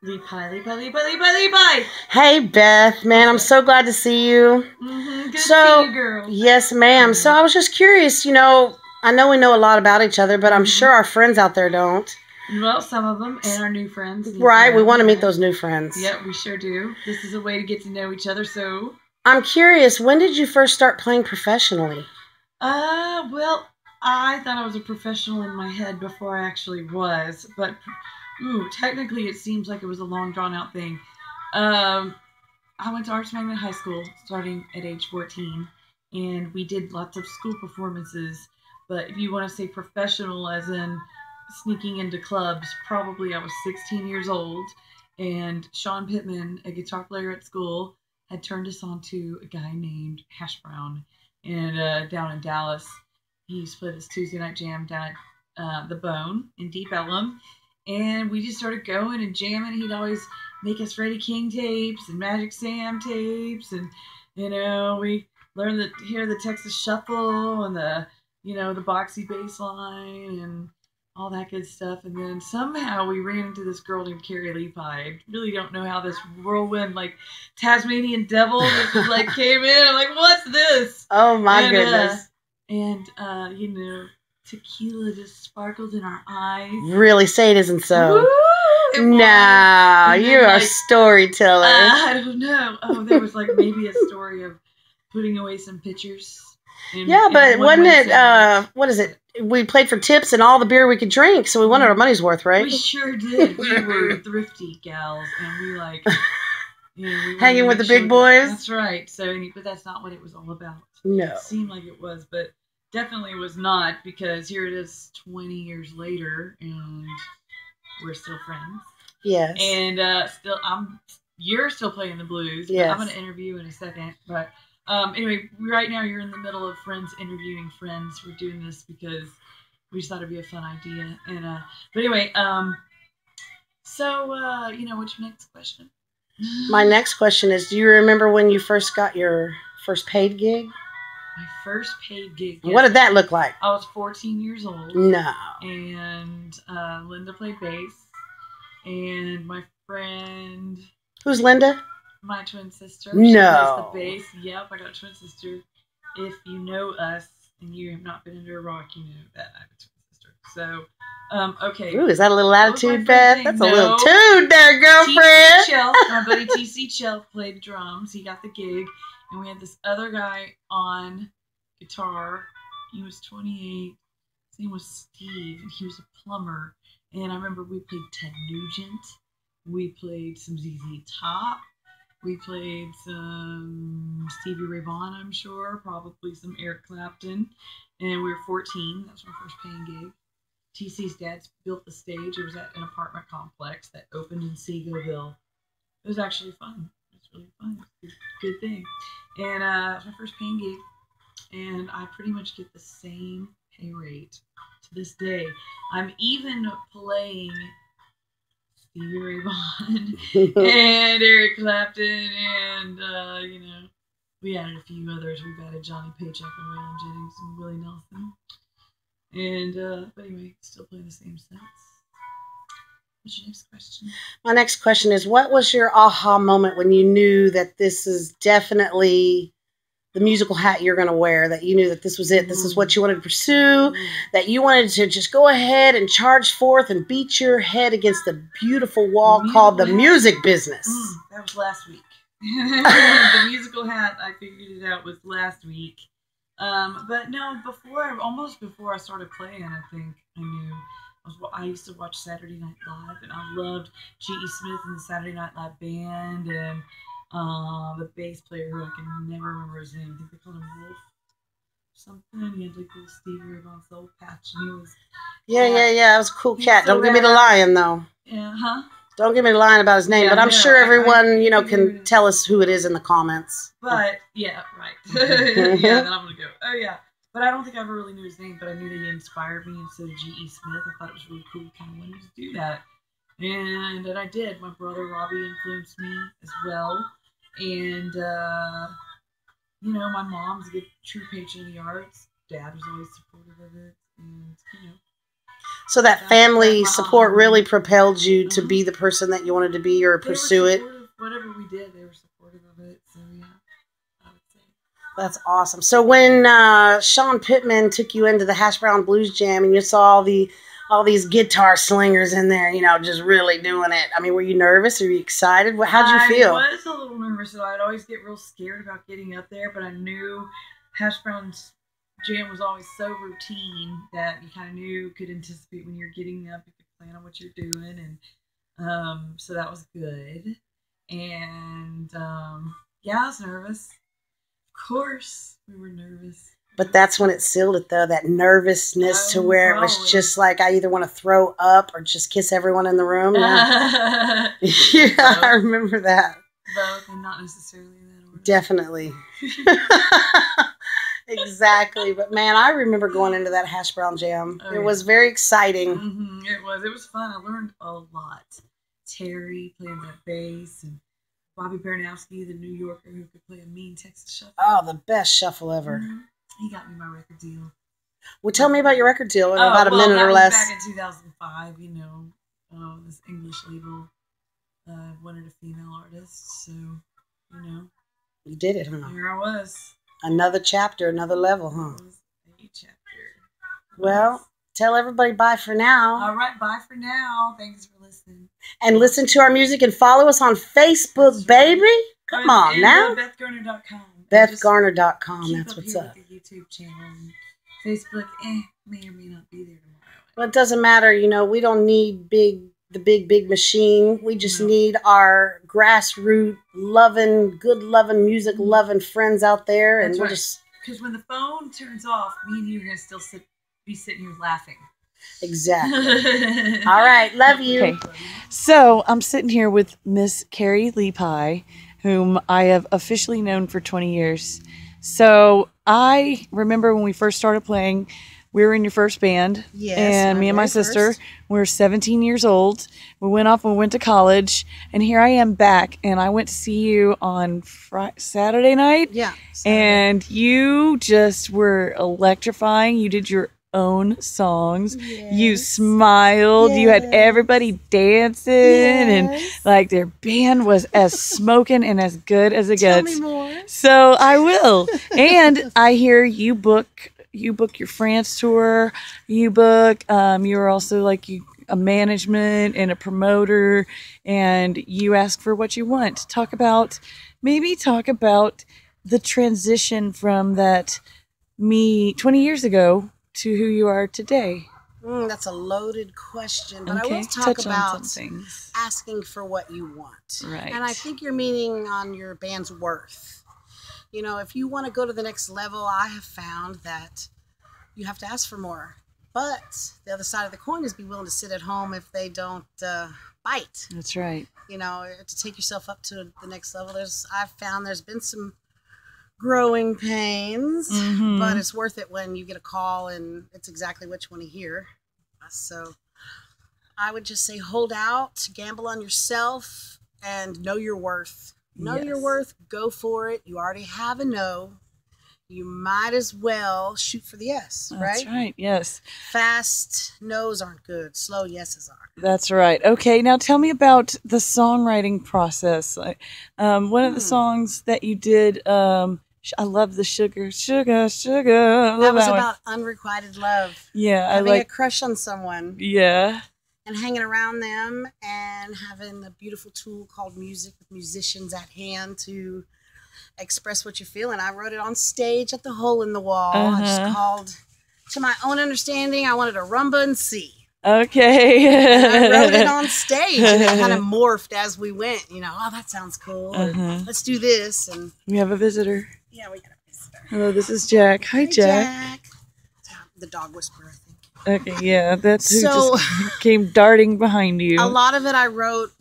Lepai, Lepai, Lepai, Lepai, Lepai. Hey, Beth, man, I'm so glad to see you. Good to see you, girl. Yes, ma'am. So I was just curious, I know we know a lot about each other, but I'm sure our friends out there don't. Well, some of them, and our new friends. Right, we want to meet those new friends. Yeah, we sure do. This is a way to get to know each other, so. I'm curious, when did you first start playing professionally? Well, I thought I was a professional in my head before I actually was, but, technically it seems like it was a long, drawn-out thing. I went to Arts Magnet High School starting at age 14, and we did lots of school performances, but if you want to say professional as in sneaking into clubs, probably I was 16 years old, and Sean Pittman, a guitar player at school, had turned us on to a guy named Hash Brown, and down in Dallas. He used to play this Tuesday night jam down at the Bone in Deep Ellum, and we just started going and jamming. He'd always make us Freddie King tapes and Magic Sam tapes, and we learned to hear the Texas Shuffle and the boxy bass line and all that good stuff. And then somehow we ran into this girl named Kerrie Lepai. I really don't know how this whirlwind, like Tasmanian devil, just came in. I'm like, what's this? Oh my goodness! Tequila just sparkled in our eyes. Really? Say it isn't so. Woo! No, you're a storyteller. I don't know. Oh, there was maybe a story of putting away some pictures. But wasn't it, what is it? We played for tips and all the beer we could drink, so we wanted our money's worth, right? We sure did. We were thrifty gals, and we hanging with the big boys. That's right. But that's not what it was all about. No. It seemed like it was, but definitely was not, because here it is 20 years later, and we're still friends. Yes. And you're still playing the blues. Yes. I'm going to interview in a second, but anyway, right now you're in the middle of friends interviewing friends. We're doing this because we just thought it'd be a fun idea. But anyway, what's your next question? My next question is, do you remember when you first got your first paid gig? My first paid gig. Yes. What did that look like? I was 14 years old. No. And Linda played bass. And my friend... Who's Linda? My twin sister. No. She plays the bass. Yep, I got a twin sister. If you know us and you have not been under a rock, you know that I have a twin sister. So, okay. Ooh, is that a little attitude, Beth? That's a little toot there, girlfriend. TC Chill, my buddy TC Chill played drums. He got the gig. And we had this other guy on guitar. He was 28. His name was Steve, and he was a plumber. And I remember we played Ted Nugent. We played some ZZ Top. We played some Stevie Ray Vaughan, I'm sure. Probably some Eric Clapton. And we were 14. That was my first paying gig. TC's dad built the stage. It was at an apartment complex that opened in Seagoville. It was actually fun. It was really fun. It was a good thing. And it was my first paying gig. And I pretty much get the same pay rate to this day. I'm even playing Stevie Ray Vaughan and Eric Clapton, and we added a few others. We've added Johnny Paycheck and Waylon Jennings and Willie Nelson. And but anyway, still playing the same sets. What's your next question? My next question is, what was your aha moment when you knew that this is definitely the musical hat you're going to wear, that you knew that this was it, this is what you wanted to pursue, that you wanted to just go ahead and charge forth and beat your head against the beautiful wall called the music business? That was last week. The musical hat, I figured it out, was last week. But no, almost before I started playing, I think I knew. I used to watch Saturday Night Live, and I loved G.E. Smith and the Saturday Night Live Band, and the bass player who I can never remember his name. I think they called him Wolf something. He had like a little Stevie Ray Vaughan soul patch, and he was yeah. That was a cool cat. Don't give me the lying though. Yeah, huh? Don't give me the lying about his name, but I'm sure everyone can tell us who it is in the comments. But yeah, right. Yeah, then I'm gonna go. Oh yeah, but I don't think I ever really knew his name, but I knew that he inspired me instead of G.E. Smith. I thought it was really cool. Kind of wanted to do that. And I did. My brother Robbie influenced me as well. And, my mom's a good true patron of the arts. Dad was always supportive of it. And, So that family support really propelled you to be the person that you wanted to be or pursue it. Whatever we did, they were supportive of it. So yeah, I would say. That's awesome. So when Sean Pittman took you into the Hash Brown Blues Jam and you saw all these guitar slingers in there, you know, just really doing it. I mean, were you nervous? Were you excited? How'd you feel? I was a little nervous. So I'd always get real scared about getting up there, but I knew Hash Brown's Jam was always so routine that you kind of could anticipate when you're getting up, you could plan on what you're doing, and so that was good. And yeah, I was nervous. Of course, we were nervous. But that's when it sealed it, though, that nervousness to where it was just like, I either want to throw up or just kiss everyone in the room. Yeah, yeah, I remember that. Both, and not necessarily in that order. Definitely. Exactly. But, man, I remember going into that Hash Brown Jam. It was very exciting. It was. It was fun. I learned a lot. Terry playing that bass, and Bobby Baranowski, the New Yorker who could play a mean Texas shuffle. Oh, the best shuffle ever. He got me my record deal. Well, tell me about your record deal in about a minute or less. Back in 2005, you know, this English label wanted a female artist, so, you know. You did it, huh? Here I was. Another chapter, another level, huh? It was a chapter. Well, tell everybody bye for now. All right, bye for now. Thanks for listening. And listen to our music and follow us on Facebook, baby. Come on now. BethGarner.com. BethGarner.com. That's what's up. The YouTube channel and Facebook, may or may not be there tomorrow. Well, it doesn't matter. You know, we don't need the big machine. We just need our grassroots loving, good loving, music loving friends out there. And we'll just. Because when the phone turns off, me and you are going to still be sitting here laughing. Exactly. All right. Love you. Okay. So I'm sitting here with Miss Kerrie Lepai, whom I have officially known for 20 years. So I remember when we first started playing, we were in your first band. Yes. And me and my sister, we were 17 years old. We went off and we went to college. And here I am back. And I went to see you on Saturday night. Yeah. And you just were electrifying. You did your own songs. Yes. You smiled. Yes. You had everybody dancing. Yes. And like their band was as smoking and as good as it gets. Tell me more. So I will. And I hear you book your France tour. You you're also like a management and a promoter, and you ask for what you want. Talk about the transition from that me 20 years ago to who you are today. That's a loaded question, but okay. I will talk about things. Asking for what you want. Right. And I think you're meaning on your band's worth. You know, if you want to go to the next level, I have found that you have to ask for more. But the other side of the coin is be willing to sit at home if they don't bite. That's right. You know, to take yourself up to the next level. I've found there's been some growing pains, but it's worth it when you get a call and it's exactly what you want to hear. So I would just say hold out, gamble on yourself, and know your worth. Know your worth, go for it. You already have a no. You might as well shoot for the yes, right? That's right, yes. Fast no's aren't good. Slow yeses are. That's right. Okay, now tell me about the songwriting process. One of the songs that you did, I love the sugar. That was about unrequited love. Yeah, having a crush on someone. Yeah. And hanging around them and having a beautiful tool called music with musicians at hand to express what you're feeling. I wrote it on stage at the Hole in the Wall. I just called, to my own understanding, I wanted a rumba and C. Okay. And I wrote it on stage, and it kind of morphed as we went. You know, oh, that sounds cool. Or, let's do this. And we have a visitor. Yeah, we got a visitor. Hello, this is Jack. Hi, Jack. The dog whisperer, I think. Okay, yeah, that's who just came darting behind you. A lot of it I wrote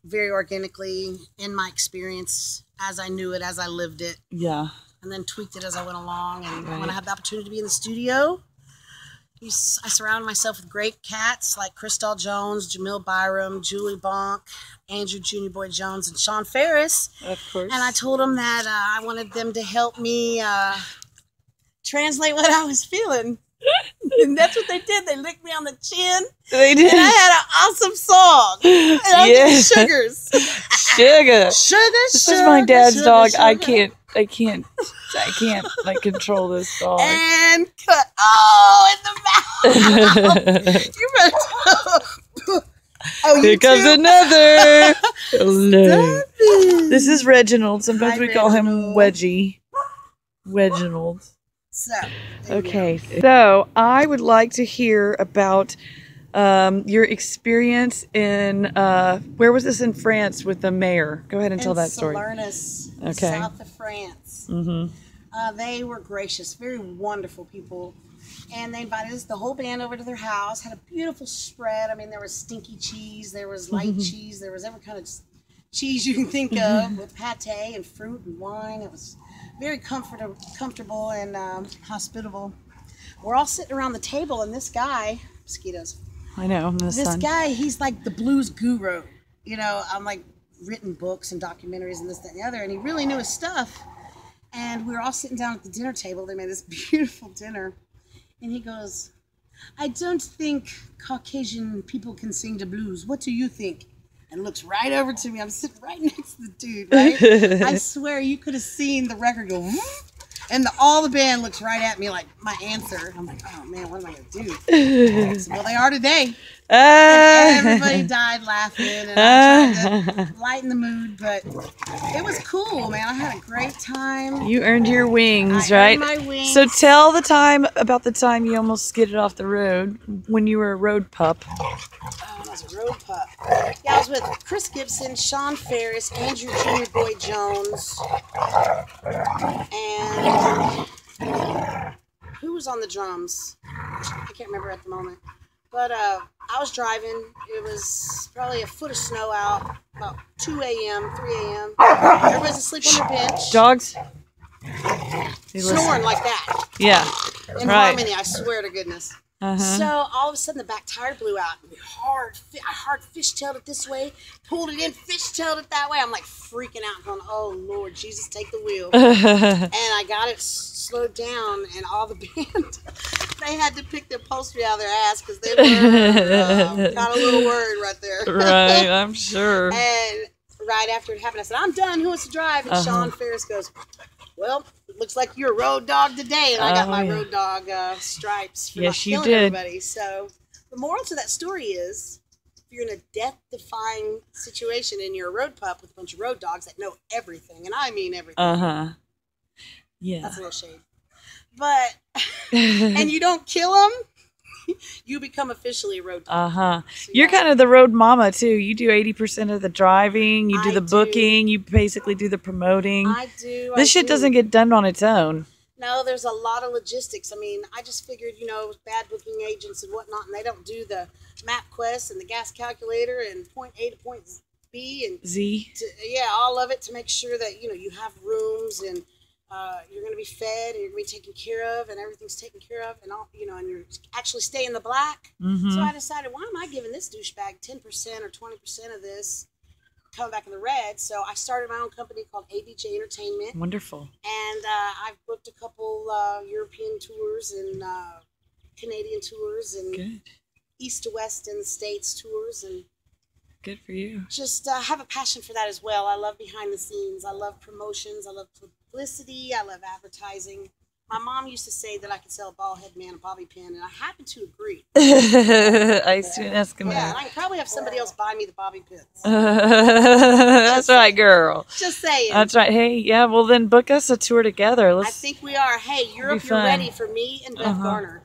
very organically in my experience, as I knew it, as I lived it. Yeah. And then tweaked it as I went along. And when I had the opportunity to be in the studio, I surrounded myself with great cats like Crystal Jones, Jamil Byram, Julie Bonk, Andrew Junior Boy Jones, and Sean Ferris. Of course. And I told them that I wanted them to help me translate what I was feeling. And that's what they did. They licked me on the chin. They And did. I had an awesome song. And I Yeah. did Sugars. Sugar. Sugar, This is my dad's sugar, dog. sugar. I can't like control this dog. And cut. Oh, in the mouth. You better. Oh, Here you comes too? another. Hello. Stop it. This is Reginald. Sometimes Hi, we call him Reginald. Wedgie. Reginald. So, there you go. Okay, so I would like to hear about your experience in where was this in France with the mayor? Go ahead and tell that story. Salernus, Okay. south of France. Mm-hmm. They were gracious, very wonderful people. And they invited us, the whole band, over to their house. Had a beautiful spread. I mean, there was stinky cheese, there was light cheese, there was every kind of cheese you can think of, with pate and fruit and wine. It was very comfortable and hospitable. We're all sitting around the table, and this guy, mosquitoes. I know. I'm the This sun. guy, he's like the blues guru. You know, I'm like written books and documentaries and this, that, and the other, and he really knew his stuff. And we were all sitting down at the dinner table. They made this beautiful dinner. And he goes, I don't think Caucasian people can sing the blues. What do you think? And looks right over to me. I'm sitting right next to the dude, right? I swear you could have seen the record go, whoop, and all the band looks right at me like my answer. I'm like, oh man, what am I going to do? So, well, they are today. And everybody died laughing, and I tried to lighten the mood, but it was cool, man. I had a great time. You earned your wings, I right? earned my wings. So tell the time about the time you almost skidded off the road when you were a road pup. Oh, when I was a road pup. Yeah, I was with Chris Gibson, Sean Ferris, Andrew Junior Boy Jones, and who was on the drums? I can't remember at the moment. But I was driving. It was probably a foot of snow out, about 2 a.m., 3 a.m. Everybody's asleep on their bench. Dogs? They listen. Snoring like that. Yeah. In Right. harmony, I swear to goodness. So all of a sudden the back tire blew out. I hard fishtailed it this way, pulled it in, fishtailed it that way. I'm like freaking out, going, "Oh Lord Jesus, take the wheel!" And I got it slowed down, and all the band they had to pick the upholstery out of their ass because they were got a little worried right there. Right, I'm sure. And right after it happened, I said, "I'm done. Who wants to drive?" And Sean Ferris goes, "Well, it looks like you're a road dog today," and I got my road dog stripes for not Yes, you killing did. everybody. So the moral to that story is, if you're in a death-defying situation and you're a road pup with a bunch of road dogs that know everything, and I mean everything, Yeah. that's a little shade. But and you don't kill them, you become officially a road dog. So, You're yeah. kind of the road mama too. You do 80% of the driving. You do the do. booking. You basically do the promoting. I do. This shit doesn't get done on its own. No, there's a lot of logistics. I mean, I just figured, bad booking agents and whatnot, and they don't do the MapQuest and the gas calculator and point A to point B and Z. all of it to make sure that you have rooms and you're going to be fed and you're going to be taken care of and everything's taken care of and all and you're actually stay in the black. So I decided, why am I giving this douchebag 10% or 20% of this? Coming back in the red. So I started my own company called ABJ Entertainment. Wonderful. And I've booked a couple European tours and Canadian tours and Good. east to west in the States tours, and Good for you. just have a passion for that as well. I love behind the scenes. I love promotions. I love publicity. I love advertising. My mom used to say that I could sell a bald head man a bobby pin, and I happen to agree. I soon ask him Yeah, and that. I can probably have somebody else buy me the bobby pins. That's right, girl. Just saying. That's right. Hey, yeah, well then book us a tour together. I Let's. think we are. Hey, Europe, you're fun. ready for me and Beth Garner.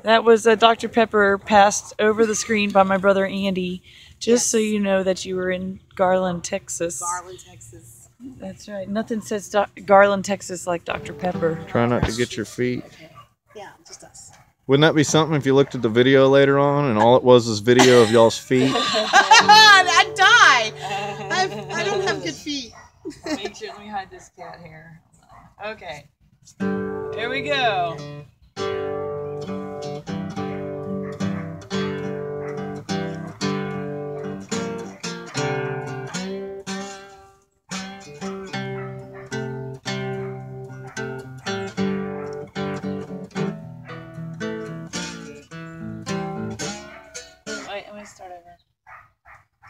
That was Dr. Pepper passed over the screen by my brother Andy, just so you know that you were in Garland, Texas. Garland, Texas. That's right. Nothing says Garland, Texas like Dr. Pepper. Try not to get your feet. Yeah, just us. Wouldn't that be something if you looked at the video later on and all it was video of y'all's feet? I'd die. I don't have good feet. Make sure let me hide this cat hair. Okay. Here we go.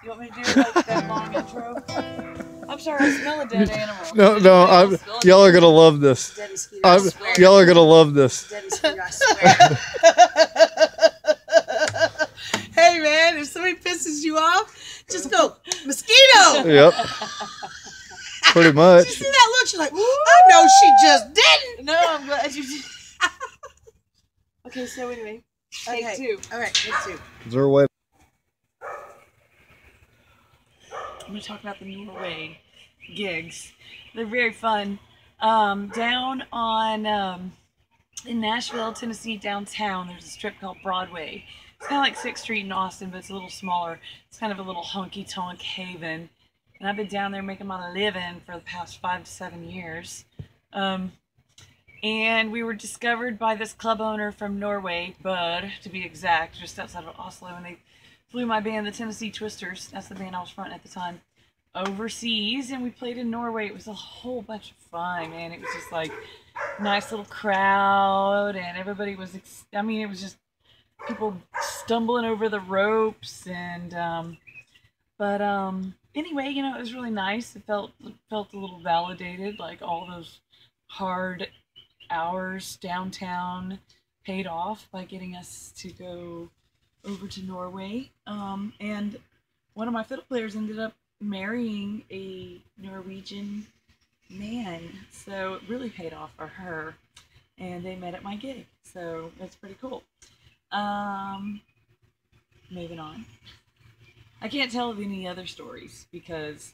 You want me to do like that long intro? I'm sorry, I smell a dead animal. No, y'all are gonna love this. Dead mosquito, I swear. Y'all are gonna love this. Dead mosquito, I swear. Hey man, if somebody pisses you off, just go, mosquito! Yep. Pretty much. You see that look? She's like, I know she just didn't. No, I'm glad you did. Okay, so anyway, take two. All right, take two. Is there a way? I'm going to talk about the Norway gigs. They're very fun. Down on, in Nashville, Tennessee, downtown, there's a strip called Broadway. It's kind of like 6th Street in Austin, but it's a little smaller. It's kind of a little honky-tonk haven. And I've been down there making my living for the past 5 to 7 years. And we were discovered by this club owner from Norway, Bud, to be exact, just outside of Oslo. And they flew my band, the Tennessee Twisters, that's the band I was fronting at the time, overseas. And we played in Norway. It was a whole bunch of fun, man. It was just like nice little crowd. And everybody was, I mean, it was just people stumbling over the ropes. And, anyway, you know, it was really nice. It felt a little validated, like all those hard hours downtown paid off by getting us to go over to Norway. And one of my fiddle players ended up marrying a Norwegian man, so it really paid off for her. And they met at my gig, so that's pretty cool. Moving on. I can't tell any other stories because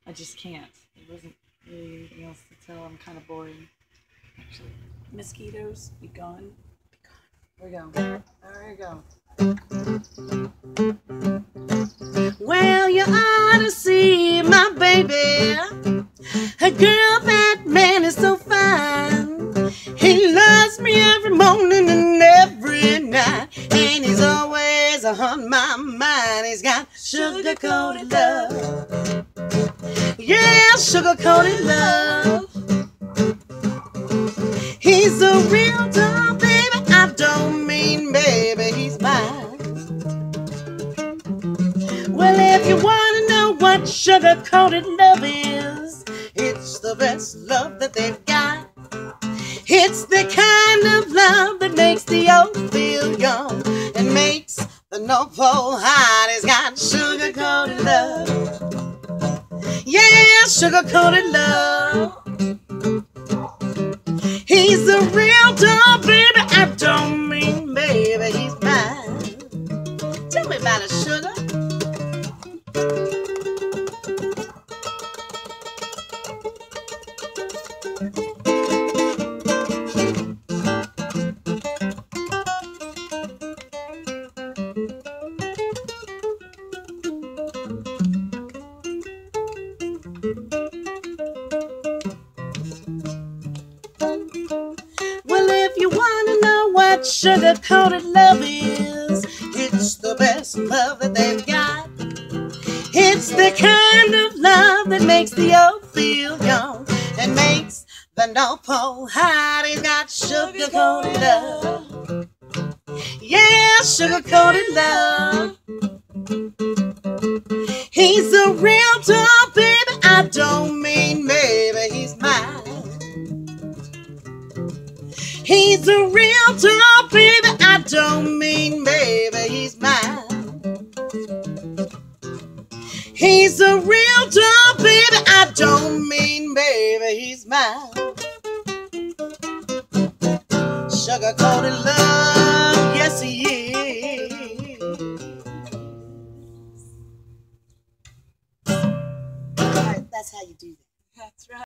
I just can't. There wasn't really anything else to tell. I'm kind of boring. Actually, mosquitoes, be gone. Be gone. There we go. There we go. Well, you ought to see my baby. A girl, that man is so fine. He loves me every morning and every night. And he's always on my mind. He's got sugar-coated love. Yeah, sugar-coated love. He's a real doll, baby. I don't mean baby, he's mine. Well, if you want to know what sugar-coated love is, it's the best love that they've got. It's the kind of love that makes the old feel young and makes the North Pole hot. It's got sugar-coated love. Yeah, sugar-coated love. He's a real doll, baby. I don't mean baby, he's mine. Tell me about it, sugar. Sugar-coated love is, it's the best love that they've got. It's the kind of love that makes the old feel young and makes the North Pole hot. He's got sugar-coated love. Yeah, sugar-coated love. He's a real doll, baby. I don't mean maybe he's mine. He's a real doll, baby. I don't mean baby, he's mine. He's a real doll, baby. I don't mean baby, he's mine. Sugar-coated love, yes he is. All right, that's how you do that. That's right.